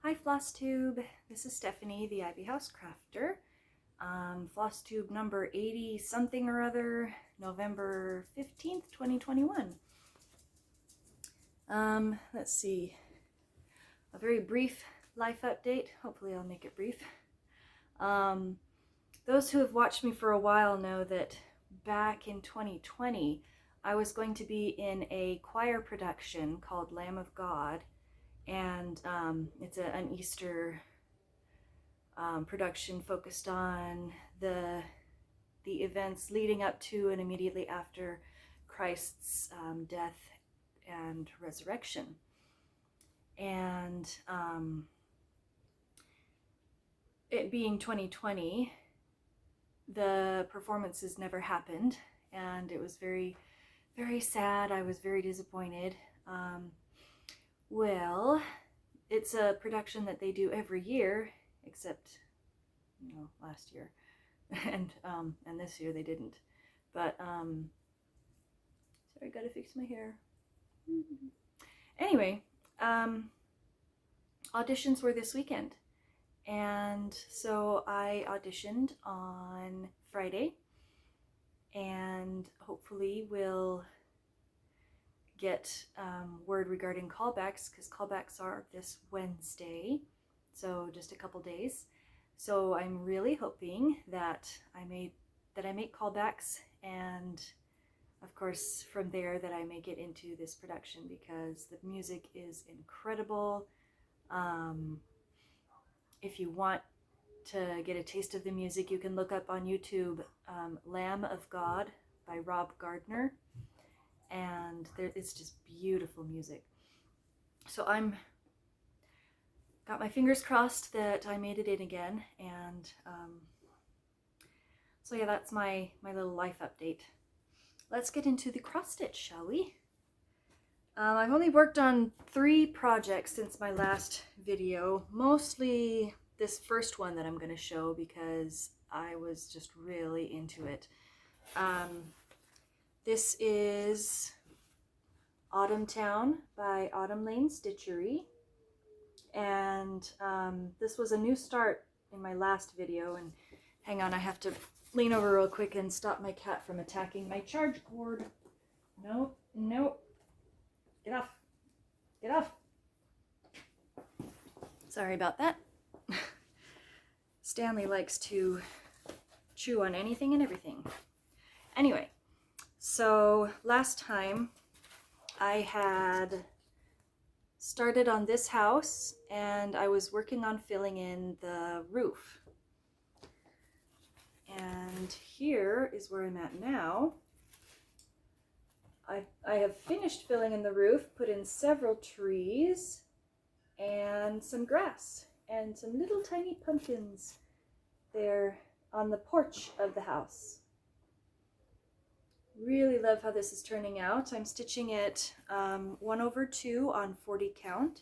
Hi Flosstube, this is Stephanie, the Ivy House Crafter. Flosstube number 80 something or other, November 15th, 2021. Let's see, a very brief life update. Hopefully I'll make it brief. Those who have watched me for a while know that back in 2020, I was going to be in a choir production called Lamb of God. And it's an Easter production focused on the events leading up to and immediately after Christ's death and resurrection. And it being 2020, the performances never happened, and it was very, very sad. I was very disappointed. Well, it's a production that they do every year, except, you know, last year, and this year they didn't. But sorry, I gotta fix my hair. Anyway, auditions were this weekend, and so I auditioned on Friday, and hopefully we'll get word regarding callbacks, because callbacks are this Wednesday, so just a couple days. So I'm really hoping that I make callbacks, and of course from there that I make it into this production, because the music is incredible. If you want to get a taste of the music, you can look up on YouTube Lamb of God by Rob Gardner. And it's just beautiful music. So got my fingers crossed that I made it in again, and so yeah, that's my little life update. Let's get into the cross stitch, shall we? I've only worked on 3 projects since my last video, mostly this first one that I'm going to show because I was just really into it. This is Autumntown by Autumn Lane Stitchery, and this was a new start in my last video. And hang on, I have to lean over real quick and stop my cat from attacking my charge cord. No, no, get off, get off. Sorry about that. Stanley likes to chew on anything and everything. Anyway, so last time I had started on this house and I was working on filling in the roof. And here is where I'm at now. I have finished filling in the roof, put in several trees and some grass and some little tiny pumpkins there on the porch of the house. Really love how this is turning out. I'm stitching it 1/2 on 40 count,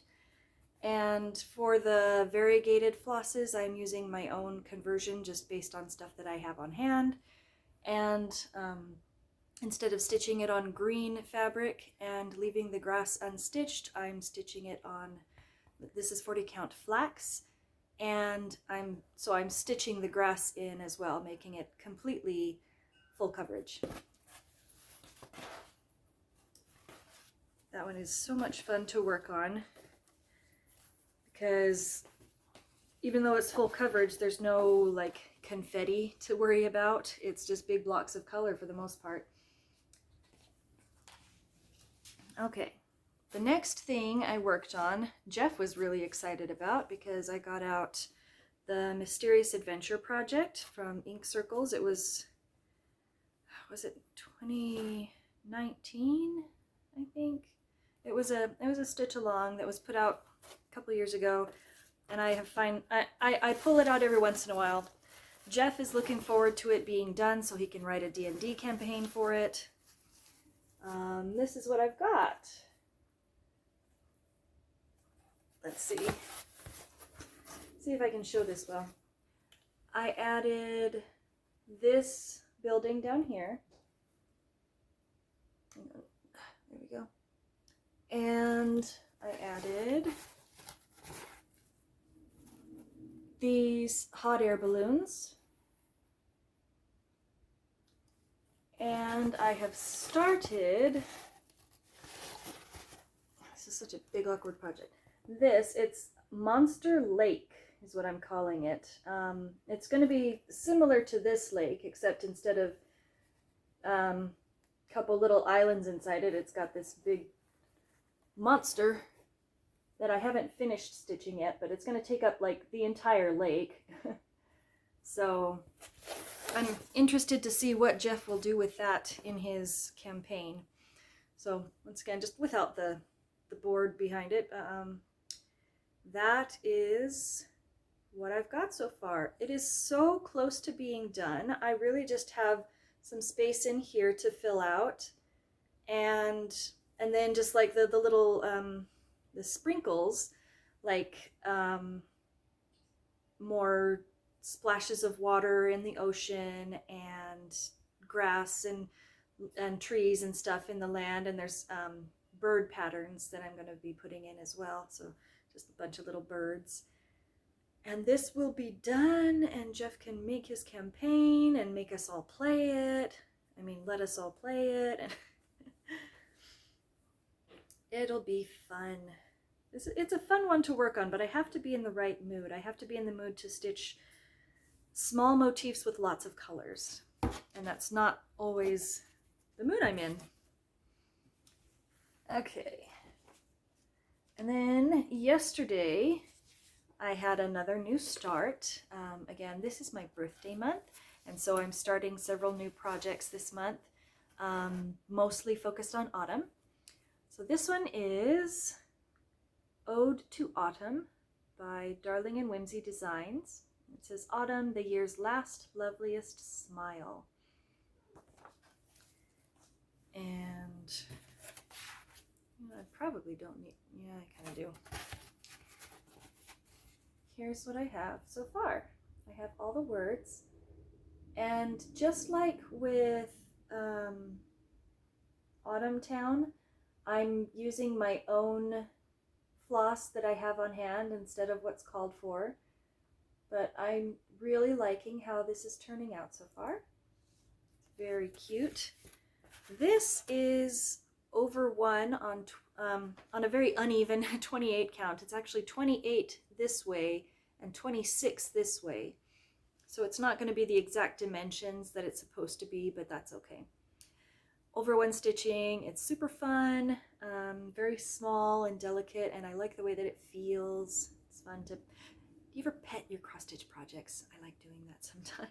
and for the variegated flosses I'm using my own conversion just based on stuff that I have on hand, and instead of stitching it on green fabric and leaving the grass unstitched, I'm stitching it on, this is 40 count flax, and I'm stitching the grass in as well, making it completely full coverage. That one is so much fun to work on because even though it's full coverage, there's no like confetti to worry about. It's just big blocks of color for the most part. Okay, the next thing I worked on, Jeff was really excited about because I got out the Mysterious Adventure project from Ink Circles. It was it 2019, I think? It was a stitch along that was put out a couple years ago, and I pull it out every once in a while. Jeff is looking forward to it being done so he can write a D&D campaign for it. This is what I've got. Let's see if I can show this well. I added this building down here. There we go. And I added these hot air balloons, and I have started, this is such a big awkward project. It's Monster Lake is what I'm calling it. It's going to be similar to this lake, except instead of a couple little islands inside it, it's got this big monster that I haven't finished stitching yet, but it's going to take up like the entire lake. So I'm interested to see what Jeff will do with that in his campaign. So once again, just without the board behind it, that is what I've got so far. It is so close to being done. I really just have some space in here to fill out, and then just like the little the sprinkles, like more splashes of water in the ocean and grass and trees and stuff in the land, and there's bird patterns that I'm going to be putting in as well, so just a bunch of little birds. And this will be done, and Jeff can make his campaign and make us all play it. I mean, let us all play it. And it'll be fun. It's a fun one to work on, but I have to be in the right mood. I have to be in the mood to stitch small motifs with lots of colors. And that's not always the mood I'm in. Okay. And then yesterday, I had another new start. Again, this is my birthday month, and so I'm starting several new projects this month, mostly focused on autumn. So this one is Ode to Autumn by Darling and Whimsy Designs. It says, Autumn, the year's last loveliest smile. And I probably don't need, yeah, I kind of do. Here's what I have so far. I have all the words, and just like with Autumntown, I'm using my own floss that I have on hand instead of what's called for, but I'm really liking how this is turning out so far. It's very cute. This is over 1 on a very uneven 28 count. It's actually 28 this way and 26 this way. So it's not going to be the exact dimensions that it's supposed to be, but that's okay. Over 1 stitching, it's super fun, very small and delicate, and I like the way that it feels. It's fun to, do you ever pet your cross stitch projects? I like doing that sometimes.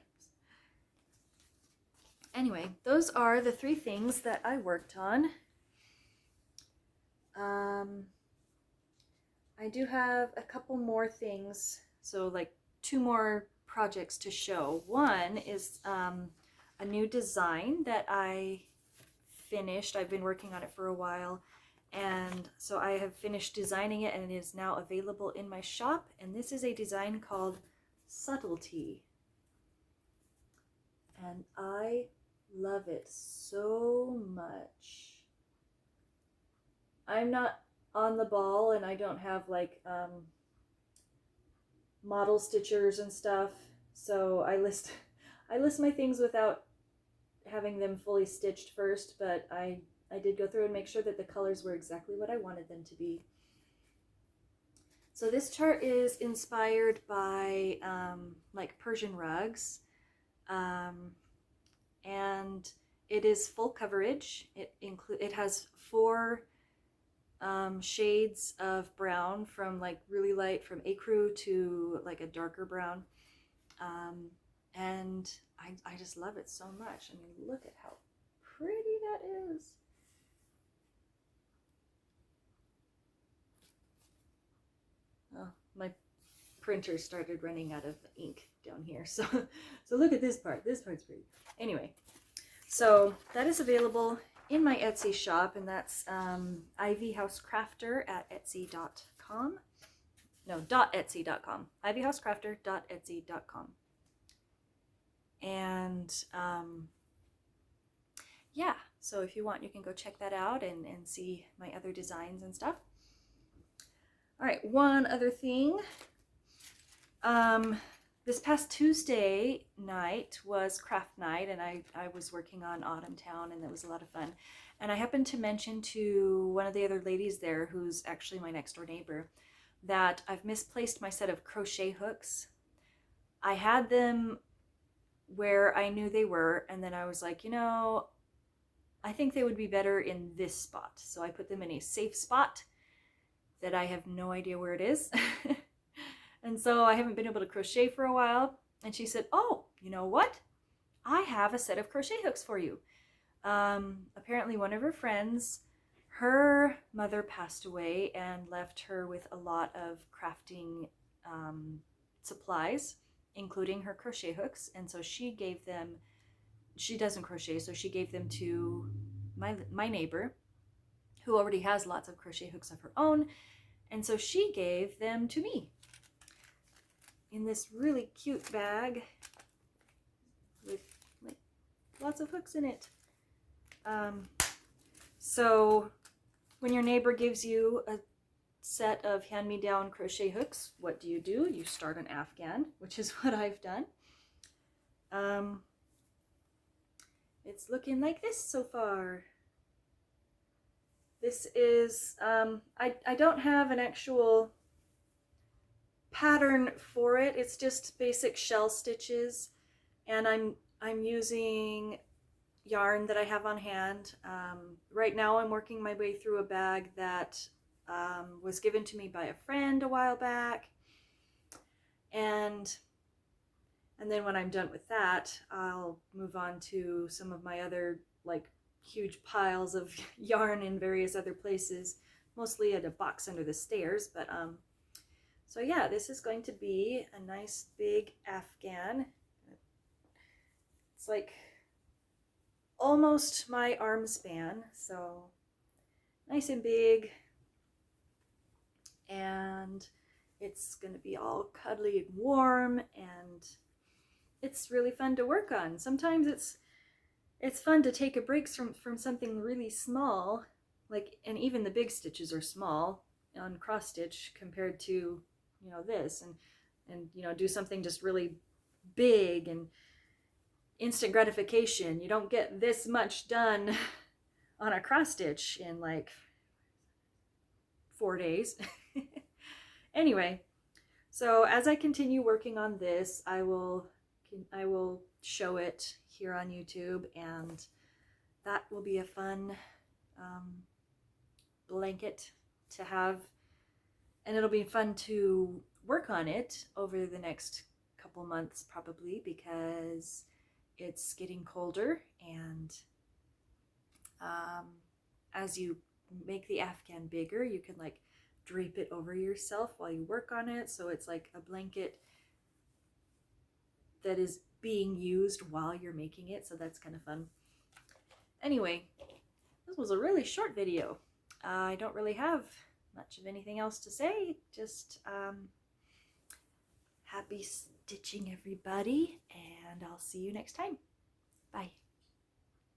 Anyway, those are the 3 things that I worked on. I do have a couple more things, so like 2 more projects to show. One is a new design that I finished. I've been working on it for a while, and so I have finished designing it, and it is now available in my shop, and this is a design called Subtlety, and I love it so much. I'm not on the ball, and I don't have like model stitchers and stuff, so I list my things without having them fully stitched first, but I did go through and make sure that the colors were exactly what I wanted them to be. So this chart is inspired by like Persian rugs, and it is full coverage. It has 4 shades of brown, from like really light, from ecru to like a darker brown, and I just love it so much. I mean, look at how pretty that is. Oh, my printer started running out of ink down here, so look at this part. This part's pretty. Anyway, so that is available in my Etsy shop, and that's ivyhousecrafter at etsy.com. No, .etsy.com. ivyhousecrafter.etsy.com. And yeah, so if you want, you can go check that out and see my other designs and stuff. All right, one other thing. This past Tuesday night was craft night, and I was working on Autumntown, and it was a lot of fun. And I happened to mention to one of the other ladies there, who's actually my next door neighbor, that I've misplaced my set of crochet hooks. I had them where I knew they were, and then I was like, you know, I think they would be better in this spot. So I put them in a safe spot that I have no idea where it is. And so I haven't been able to crochet for a while. And she said, oh, you know what? I have a set of crochet hooks for you. Apparently one of her friends, her mother passed away and left her with a lot of crafting supplies, including her crochet hooks. And so she gave them, she doesn't crochet, so she gave them to my neighbor, who already has lots of crochet hooks of her own. And so she gave them to me in this really cute bag with like lots of hooks in it. So when your neighbor gives you a set of hand-me-down crochet hooks, what do? You start an afghan, which is what I've done. It's looking like this so far. This is, I don't have an actual pattern for it. It's just basic shell stitches, and I'm using yarn that I have on hand. Right now I'm working my way through a bag that was given to me by a friend a while back, and then when I'm done with that, I'll move on to some of my other like huge piles of yarn in various other places, mostly at a box under the stairs. But so yeah, this is going to be a nice big afghan. It's like almost my arm span, so nice and big, and it's going to be all cuddly and warm, and it's really fun to work on. Sometimes it's fun to take a break from something really small, like, and even the big stitches are small on cross stitch compared to, you know, this, and you know, do something just really big and instant gratification. You don't get this much done on a cross stitch in like 4 days. Anyway, so as I continue working on this, I will show it here on YouTube, and that will be a fun blanket to have, and it'll be fun to work on it over the next couple months probably, because it's getting colder, and as you make the afghan bigger, you can like drape it over yourself while you work on it, so it's like a blanket that is being used while you're making it, so that's kind of fun. Anyway, this was a really short video. I don't really have much of anything else to say, just happy stitching everybody, and I'll see you next time. Bye.